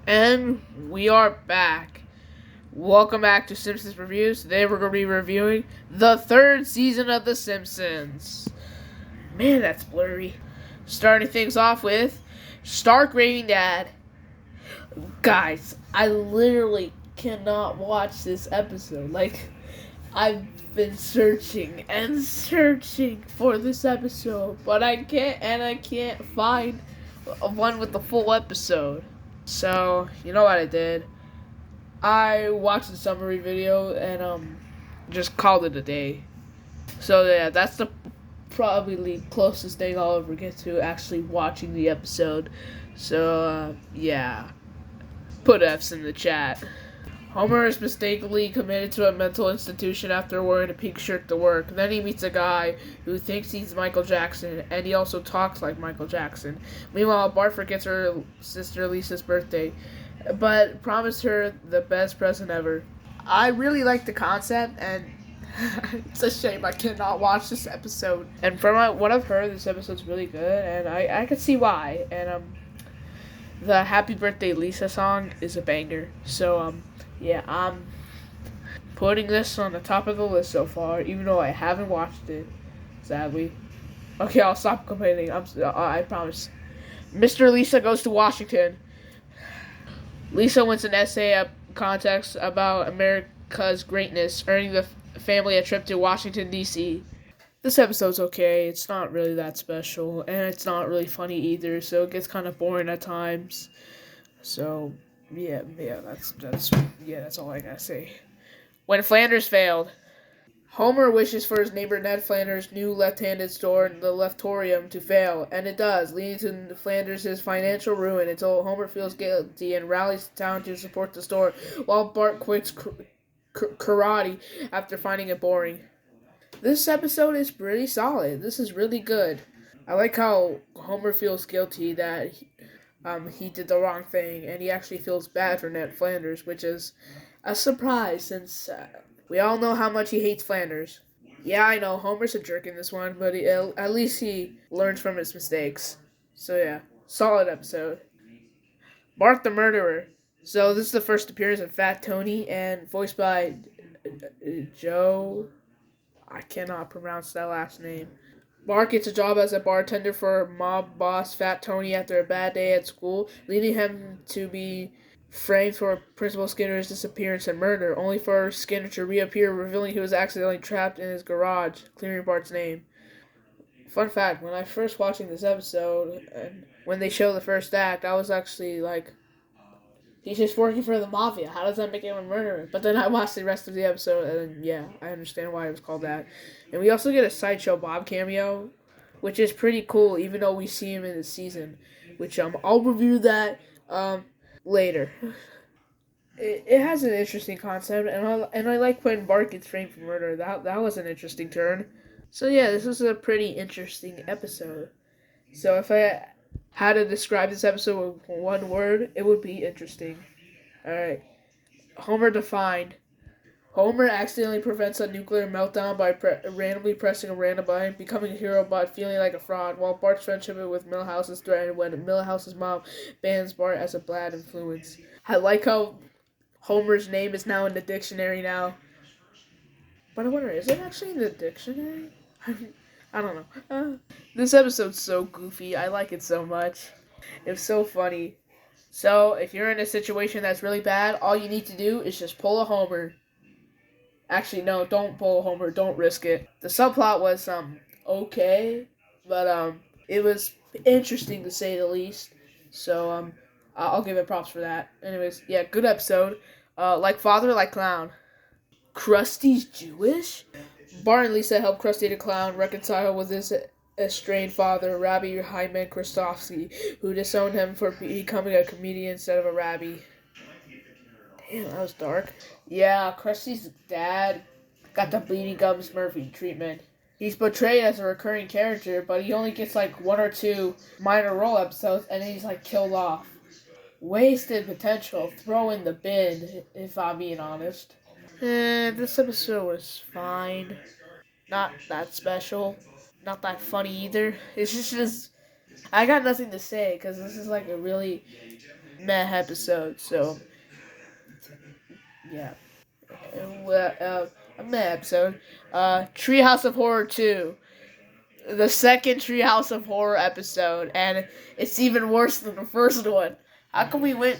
And we are back. Welcome back to Simpsons Reviews. Today we're going to be reviewing the third season of The Simpsons. Man, that's blurry. Starting things off with Stark Raving Dad. Guys, I literally cannot watch this episode. I've been searching and searching for this episode, but I can't find one with the full episode. So, you know what I did? I watched the summary video and just called it a day. So yeah, that's the probably closest thing I'll ever get to actually watching the episode. So yeah, put F's in the chat. Homer is mistakenly committed to a mental institution after wearing a pink shirt to work. Then he meets a guy who thinks he's Michael Jackson, and he also talks like Michael Jackson. Meanwhile, Bart forgets her sister Lisa's birthday, but promised her the best present ever. I really like the concept, and it's a shame I cannot watch this episode. And from what I've heard, this episode's really good, and I can see why. And the Happy Birthday Lisa song is a banger. So yeah, I'm putting this on the top of the list so far, even though I haven't watched it, sadly. Okay, I'll stop complaining. I promise. Mr. Lisa Goes to Washington. Lisa wins an essay contest about America's greatness, earning the family a trip to Washington, D.C. This episode's okay. It's not really that special, and it's not really funny either, so it gets kind of boring at times. So, that's all I gotta say. When Flanders failed. Homer wishes for his neighbor Ned Flanders' new left-handed store, the Leftorium, to fail, and it does, leading to Flanders' financial ruin until Homer feels guilty and rallies the town to support the store, while Bart quits karate after finding it boring. This episode is pretty solid. This is really good. I like how Homer feels guilty that he did the wrong thing, and he actually feels bad for Ned Flanders, which is a surprise since we all know how much he hates Flanders. Yeah, I know, Homer's a jerk in this one, but at least he learns from his mistakes. So yeah, solid episode. Bart the Murderer. So this is the first appearance of Fat Tony, and voiced by Joe. I cannot pronounce that last name. Bart gets a job as a bartender for mob boss Fat Tony after a bad day at school, leading him to be framed for Principal Skinner's disappearance and murder, only for Skinner to reappear, revealing he was accidentally trapped in his garage, clearing Bart's name. Fun fact, when I first watching this episode, and when they show the first act, I was actually like, he's just working for the mafia. How does that make him a murderer? But then I watched the rest of the episode, and yeah, I understand why it was called that. And we also get a Sideshow Bob cameo, which is pretty cool, even though we see him in the season. Which I'll review that later. It has an interesting concept, and I like when Bart gets framed for murder. That was an interesting turn. So yeah, this was a pretty interesting episode. So if I had to describe this episode with one word, it would be interesting. Alright. Homer defined. Homer accidentally prevents a nuclear meltdown by randomly pressing a random button, becoming a hero but feeling like a fraud, while Bart's friendship with Milhouse is threatened when Milhouse's mom bans Bart as a bad influence. I like how Homer's name is now in the dictionary now. But I wonder, is it actually in the dictionary? I don't know. This episode's so goofy. I like it so much. It's so funny. So, if you're in a situation that's really bad, all you need to do is just pull a Homer. Actually, no, don't pull a Homer. Don't risk it. The subplot was, okay. But, it was interesting to say the least. So, I'll give it props for that. Anyways, yeah, good episode. Like father, like clown. Krusty's Jewish? Bart and Lisa help Krusty the Clown reconcile with his estranged father, Rabbi Hyman Kristofsky, who disowned him for becoming a comedian instead of a rabbi. Damn, that was dark. Yeah, Krusty's dad got the Bleeding Gums Murphy treatment. He's portrayed as a recurring character, but he only gets like one or two minor role episodes, and then he's like killed off. Wasted potential. Throw in the bin, if I'm being honest. This episode was fine. Not that special. Not that funny either. It's just I got nothing to say because this is like a really meh episode. So yeah, a meh episode. Treehouse of Horror 2, the second Treehouse of Horror episode, and it's even worse than the first one. How come we went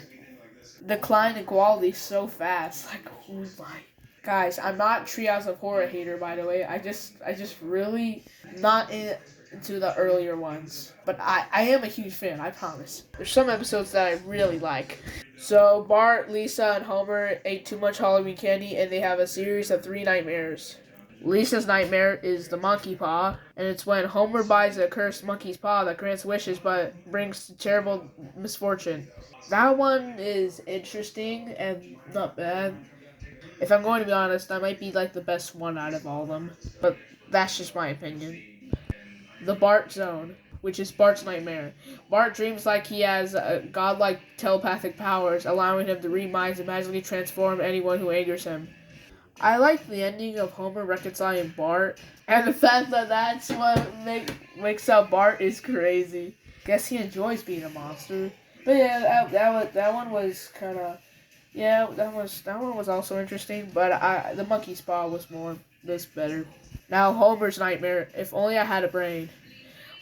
decline in quality so fast? Like, oh my. Guys, I'm not Treehouse of Horror hater, by the way. I just really not into the earlier ones. But I am a huge fan, I promise. There's some episodes that I really like. So Bart, Lisa, and Homer ate too much Halloween candy, and they have a series of 3 nightmares. Lisa's nightmare is the monkey paw, and it's when Homer buys a cursed monkey's paw that grants wishes but brings terrible misfortune. That one is interesting and not bad. If I'm going to be honest, that might be like the best one out of all of them, but that's just my opinion. The Bart Zone, which is Bart's nightmare. Bart dreams like he has godlike telepathic powers, allowing him to read minds and magically transform anyone who angers him. I like the ending of Homer reconciling Bart, and the fact that that's what makes up Bart is crazy. Guess he enjoys being a monster. But yeah, that one was kind of that one was also interesting. But the monkey paw was better. Now Homer's nightmare. If only I had a brain.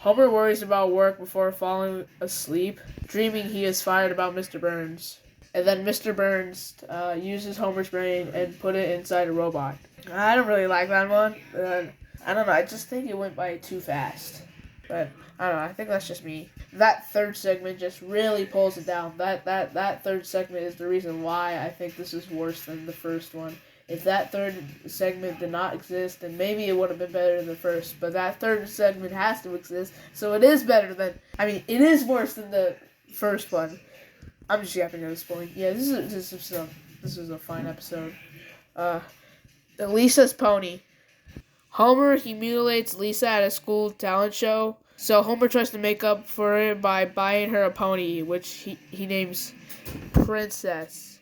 Homer worries about work before falling asleep, dreaming he is fired about Mr. Burns. And then Mr. Burns uses Homer's brain and put it inside a robot. I don't really like that one. I don't know. I just think it went by too fast. But I don't know. I think that's just me. That third segment just really pulls it down. That third segment is the reason why I think this is worse than the first one. If that third segment did not exist, then maybe it would have been better than the first. But that third segment has to exist, so it is better than. I mean, it is worse than the first one. I'm just yapping at this point. Yeah, this is a fine episode. Lisa's pony. Homer humiliates Lisa at a school talent show, so Homer tries to make up for it by buying her a pony, which he names Princess.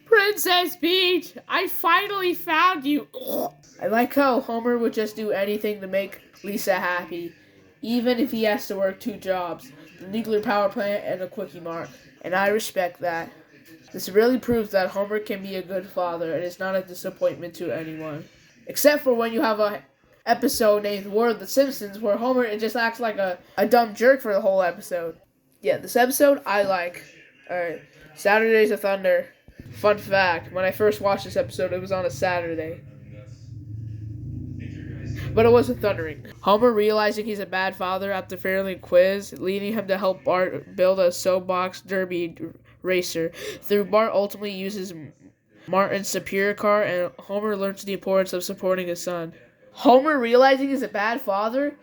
Princess Peach, I finally found you. I like how Homer would just do anything to make Lisa happy, even if he has to work 2 jobs, the nuclear power plant and a Quickie Mart. And I respect that. This really proves that Homer can be a good father and is not a disappointment to anyone. Except for when you have a episode named War of the Simpsons where Homer just acts like a dumb jerk for the whole episode. Yeah, this episode I like. Alright, Saturdays of Thunder. Fun fact, when I first watched this episode, it was on a Saturday. But it wasn't thundering. Homer realizing he's a bad father after failing a quiz, leading him to help Bart build a soapbox derby racer. Through Bart ultimately uses Martin's superior car, and Homer learns the importance of supporting his son. Homer realizing he's a bad father?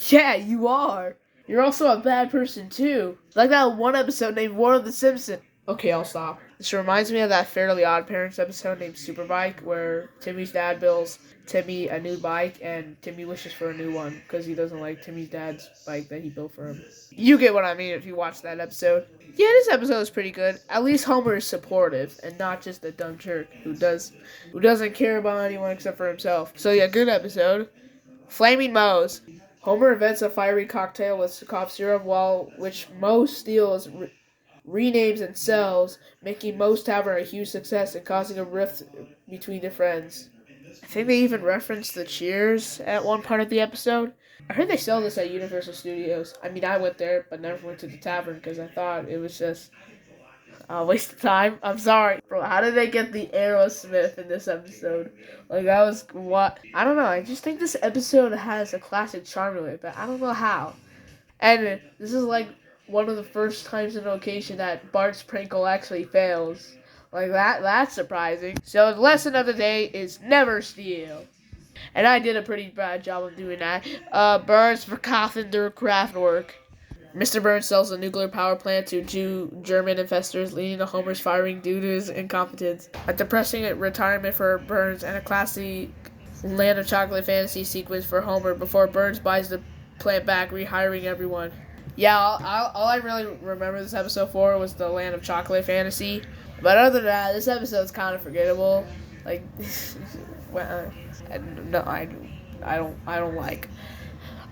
Yeah, you are. You're also a bad person too. Like that one episode named War of the Simpsons. Okay, I'll stop. This reminds me of that Fairly Odd Parents episode named Superbike, where Timmy's dad builds Timmy a new bike, and Timmy wishes for a new one because he doesn't like Timmy's dad's bike that he built for him. You get what I mean if you watch that episode. Yeah, this episode is pretty good. At least Homer is supportive and not just a dumb jerk who doesn't care about anyone except for himself. So yeah, good episode. Flaming Moe's. Homer invents a fiery cocktail with cough syrup, which Moe steals, renames, and sells, making Moe's Tavern a huge success and causing a rift between the friends. I think they even referenced the Cheers at one part of the episode. I heard they sell this at Universal Studios. I mean, I went there, but never went to the tavern because I thought it was just a waste of time. I'm sorry. Bro, how did they get the Aerosmith in this episode? Like, that was what? I don't know. I just think this episode has a classic charm to it, but I don't know how. And this is like one of the first times in the occasion that Bart's Prankle actually fails. Like, that's surprising. So the lesson of the day is never steal. And I did a pretty bad job of doing that. Burns verkaufen their craft work. Mr. Burns sells a nuclear power plant to German investors, leading to Homer's firing due to his incompetence. A depressing retirement for Burns, and a classy Land of Chocolate fantasy sequence for Homer before Burns buys the plant back, rehiring everyone. Yeah, all I really remember this episode for was the Land of Chocolate fantasy. But other than that, this episode's kind of forgettable. Like, well, no, I don't like.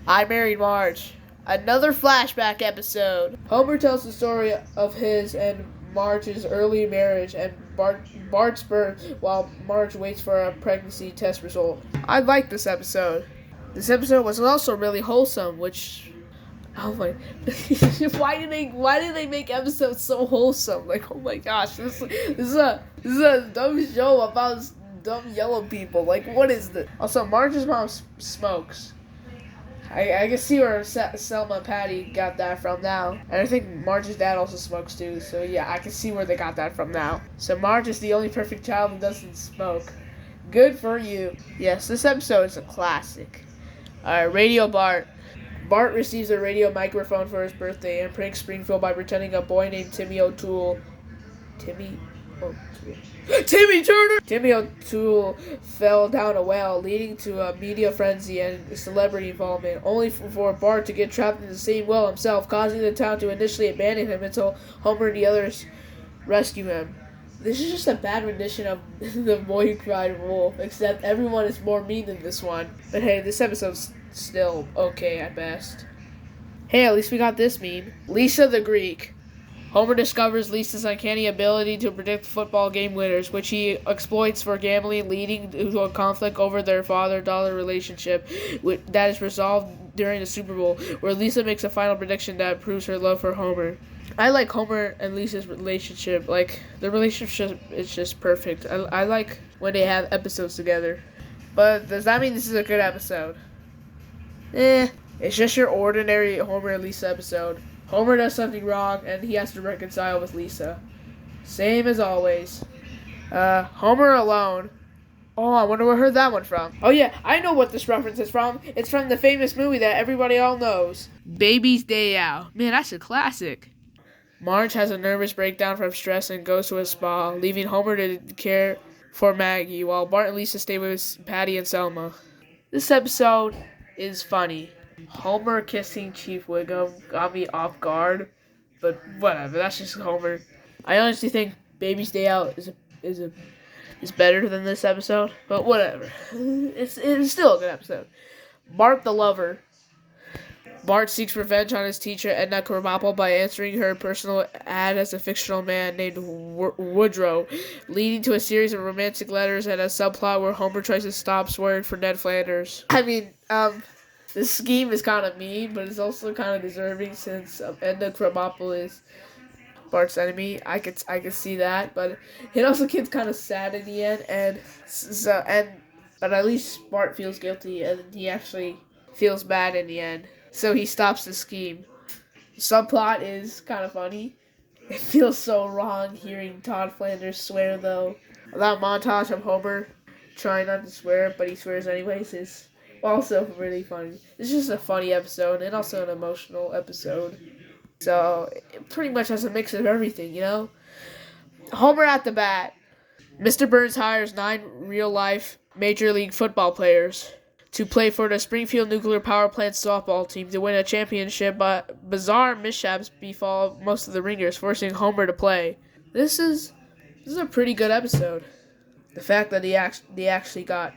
I Married Marge. Another flashback episode. Homer tells the story of his and Marge's early marriage and Bart's birth while Marge waits for a pregnancy test result. I like this episode. This episode was also really wholesome, which oh my! Why did they make episodes so wholesome? Like oh my gosh, this is a dumb show about dumb yellow people. Like what is this? Also, Marge's mom smokes. I can see where Selma and Patty got that from now. And I think Marge's dad also smokes too. So yeah, I can see where they got that from now. So Marge is the only perfect child who doesn't smoke. Good for you. Yes, this episode is a classic. Alright, Radio Bart. Bart receives a radio microphone for his birthday and pranks Springfield by pretending a boy named Timmy O'Toole. Timmy O'Toole. Timmy Turner! Timmy O'Toole fell down a well, leading to a media frenzy and celebrity involvement, only for Bart to get trapped in the same well himself, causing the town to initially abandon him until Homer and the others rescue him. This is just a bad rendition of The Boy Who Cried Wolf, except everyone is more mean than this one. But hey, this episode's still okay at best. Hey, at least we got this meme. Lisa the Greek. Homer discovers Lisa's uncanny ability to predict football game winners, which he exploits for gambling, leading to a conflict over their father-daughter relationship that is resolved during the Super Bowl, where Lisa makes a final prediction that proves her love for Homer. I like Homer and Lisa's relationship. Like, the relationship is just perfect. I like when they have episodes together. But does that mean this is a good episode? It's just your ordinary Homer and Lisa episode. Homer does something wrong, and he has to reconcile with Lisa. Same as always. Homer Alone. Oh, I wonder where I heard that one from. Oh yeah, I know what this reference is from. It's from the famous movie that everybody all knows. Baby's Day Out. Man, that's a classic. Marge has a nervous breakdown from stress and goes to a spa, leaving Homer to care for Maggie, while Bart and Lisa stay with Patty and Selma. This episode is funny. Homer kissing Chief Wiggum got me off guard, but whatever. That's just Homer. I honestly think Baby's Day Out is better than this episode, but whatever. It's still a good episode. Bart the Lover. Bart seeks revenge on his teacher Edna Krabappel by answering her personal ad as a fictional man named Woodrow, leading to a series of romantic letters and a subplot where Homer tries to stop swearing for Ned Flanders. I mean, this scheme is kind of mean, but it's also kind of deserving since Edna Krabappel is Bart's enemy. I could see that, but it also gets kind of sad in the end, but at least Bart feels guilty and he actually feels bad in the end. So he stops the scheme. The subplot is kind of funny. It feels so wrong hearing Todd Flanders swear, though. That montage of Homer trying not to swear, but he swears anyways, is also really funny. It's just a funny episode and also an emotional episode. So it pretty much has a mix of everything, you know? Homer at the bat. Mr. Burns hires 9 real-life Major League Football players to play for the Springfield Nuclear Power Plant softball team to win a championship, but bizarre mishaps befall most of the ringers, forcing Homer to play. This is a pretty good episode. The fact that they actually got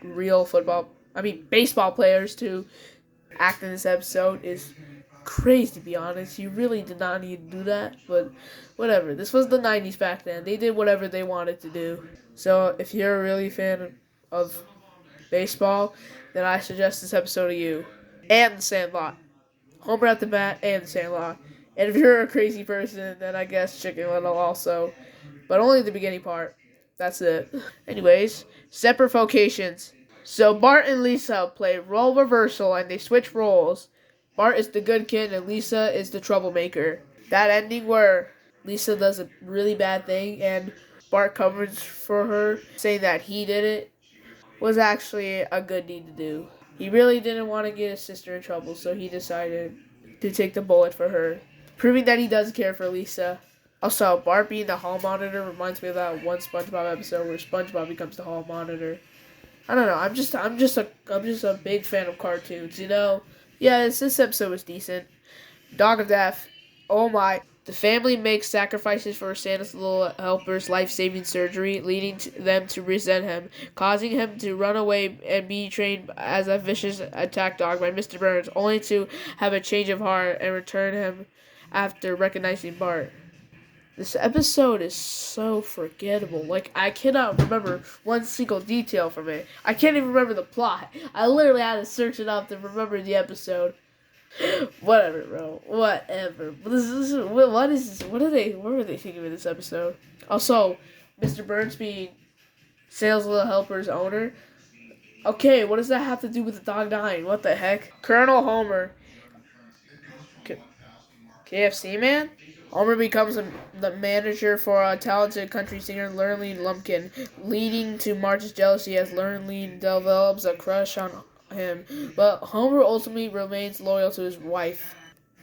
baseball players to act in this episode is crazy, to be honest. You really did not need to do that, but whatever. This was the 90s back then. They did whatever they wanted to do. So if you're a really fan of baseball, then I suggest this episode to you. And The Sandlot. Homer at the bat and The Sandlot. And if you're a crazy person, then I guess Chicken Little also. But only the beginning part. That's it. Anyways, separate vocations. So Bart and Lisa play role reversal and they switch roles. Bart is the good kid and Lisa is the troublemaker. That ending where Lisa does a really bad thing and Bart covers for her, saying that he did it, was actually a good deed to do. He really didn't want to get his sister in trouble, so he decided to take the bullet for her, proving that he does care for Lisa. Also, Bart being the hall monitor reminds me of that one SpongeBob episode where SpongeBob becomes the hall monitor. I don't know. I'm just a big fan of cartoons, you know. Yeah, this episode was decent. Dog of Death. Oh my. The family makes sacrifices for Santa's little helper's life-saving surgery, leading them to resent him, causing him to run away and be trained as a vicious attack dog by Mr. Burns, only to have a change of heart and return him after recognizing Bart. This episode is so forgettable. Like, I cannot remember one single detail from it. I can't even remember the plot. I literally had to search it up to remember the episode. Whatever, bro. Whatever. What is this? What were they thinking of this episode? Also, Mr. Burns being Sales Little Helper's owner. Okay, what does that have to do with the dog dying? What the heck? Colonel Homer. KFC man? Homer becomes the manager for a talented country singer, Lurleen Lumpkin, leading to Marge's jealousy as Lurleen develops a crush on him. But Homer ultimately remains loyal to his wife.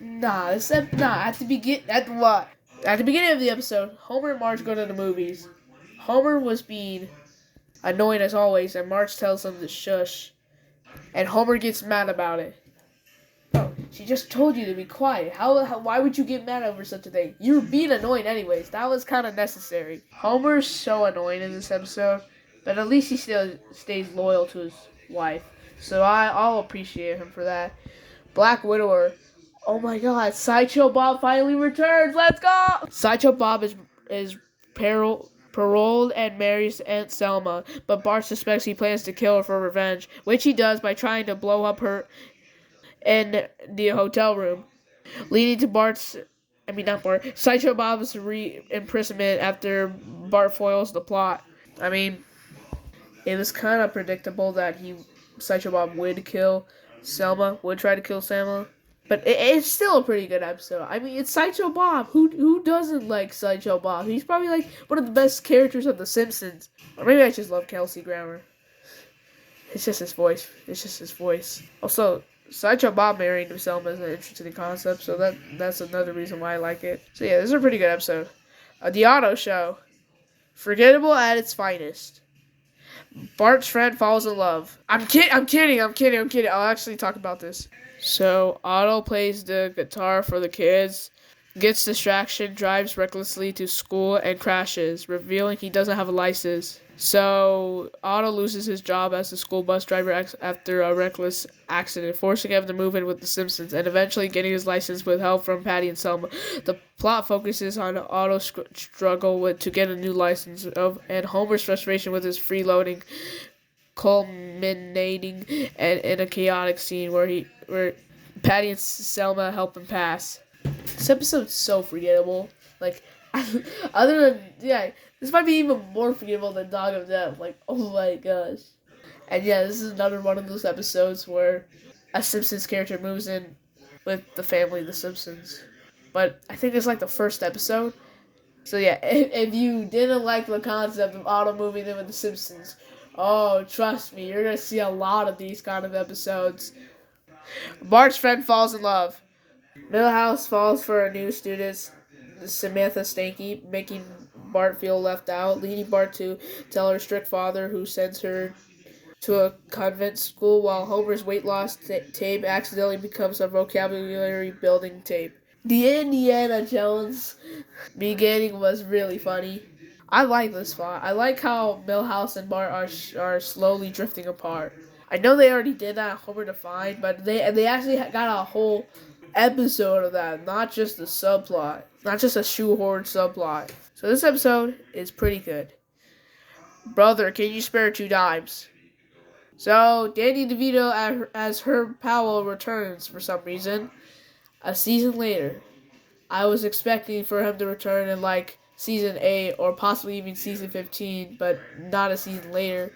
At the beginning of the episode, Homer and Marge go to the movies. Homer was being annoyed as always, and Marge tells him to shush. And Homer gets mad about it. Oh, she just told you to be quiet. Why would you get mad over such a thing? You were being annoying anyways. That was kind of necessary. Homer's so annoying in this episode, but at least he still stays loyal to his wife. So I'll appreciate him for that. Black Widower. Oh my god, Sideshow Bob finally returns. Let's go! Sideshow Bob is paroled and marries Aunt Selma, but Bart suspects he plans to kill her for revenge, which he does by trying to blow up her in the hotel room, leading to not Bart, Sideshow Bob's imprisonment after Bart foils the plot. I mean, it was kind of predictable that Sideshow Bob would try to kill Selma. But it's still a pretty good episode. I mean, it's Sideshow Bob. Who doesn't like Sideshow Bob? He's probably like one of the best characters of The Simpsons. Or maybe I just love Kelsey Grammer. It's just his voice. Also, Sideshow Bob marrying Selma is an interesting concept, so that's another reason why I like it. So yeah, this is a pretty good episode. The Auto Show. Forgettable at its finest. Bart's friend falls in love. I'm kidding. I'll actually talk about this. So Otto plays the guitar for the kids, gets distraction, drives recklessly to school, and crashes, revealing he doesn't have a license. So Otto loses his job as a school bus driver after a reckless accident, forcing him to move in with the Simpsons, and eventually getting his license with help from Patty and Selma. The plot focuses on Otto's struggle to get a new license and Homer's frustration with his freeloading, culminating in a chaotic scene where Patty and Selma help him pass. This episode's so forgettable. Like, other than this might be even more forgettable than Dog of Death. Like, oh my gosh. And yeah, this is another one of those episodes where a Simpsons character moves in with the family, the Simpsons. But I think it's like the first episode. So yeah, if you didn't like the concept of Otto moving in with the Simpsons, oh, trust me, you're gonna see a lot of these kind of episodes. Bart's friend falls in love. Milhouse falls for a new student, Samantha Stanky, making Bart feel left out, leading Bart to tell her strict father, who sends her to a convent school, while Homer's weight loss tape accidentally becomes a vocabulary building tape. The Indiana Jones beginning was really funny. I like this spot. I like how Milhouse and Bart are slowly drifting apart. I know they already did that Homer Defined, but they actually got a whole episode of that, not just a subplot, not just a shoehorned subplot. So this episode is pretty good. Brother, can you spare 2 dimes? So Danny DeVito as Herb Powell returns for some reason. A season later, I was expecting for him to return in like season 8 or possibly even season 15, but not a season later.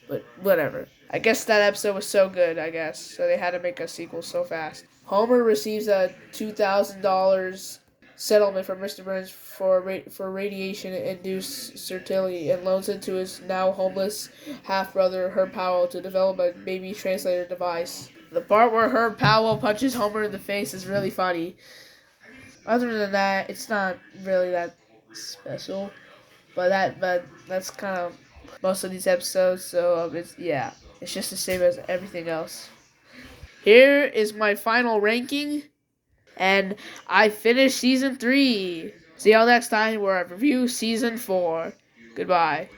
But whatever. I guess that episode was so good, so they had to make a sequel so fast. Homer receives a $2,000 settlement from Mr. Burns for radiation-induced sterility and loans it to his now homeless half-brother Herb Powell to develop a baby translator device. The part where Herb Powell punches Homer in the face is really funny. Other than that, it's not really that special. But that's kind of most of these episodes. So it's just the same as everything else. Here is my final ranking, and I finished season 3. See y'all next time where I review season 4. Goodbye.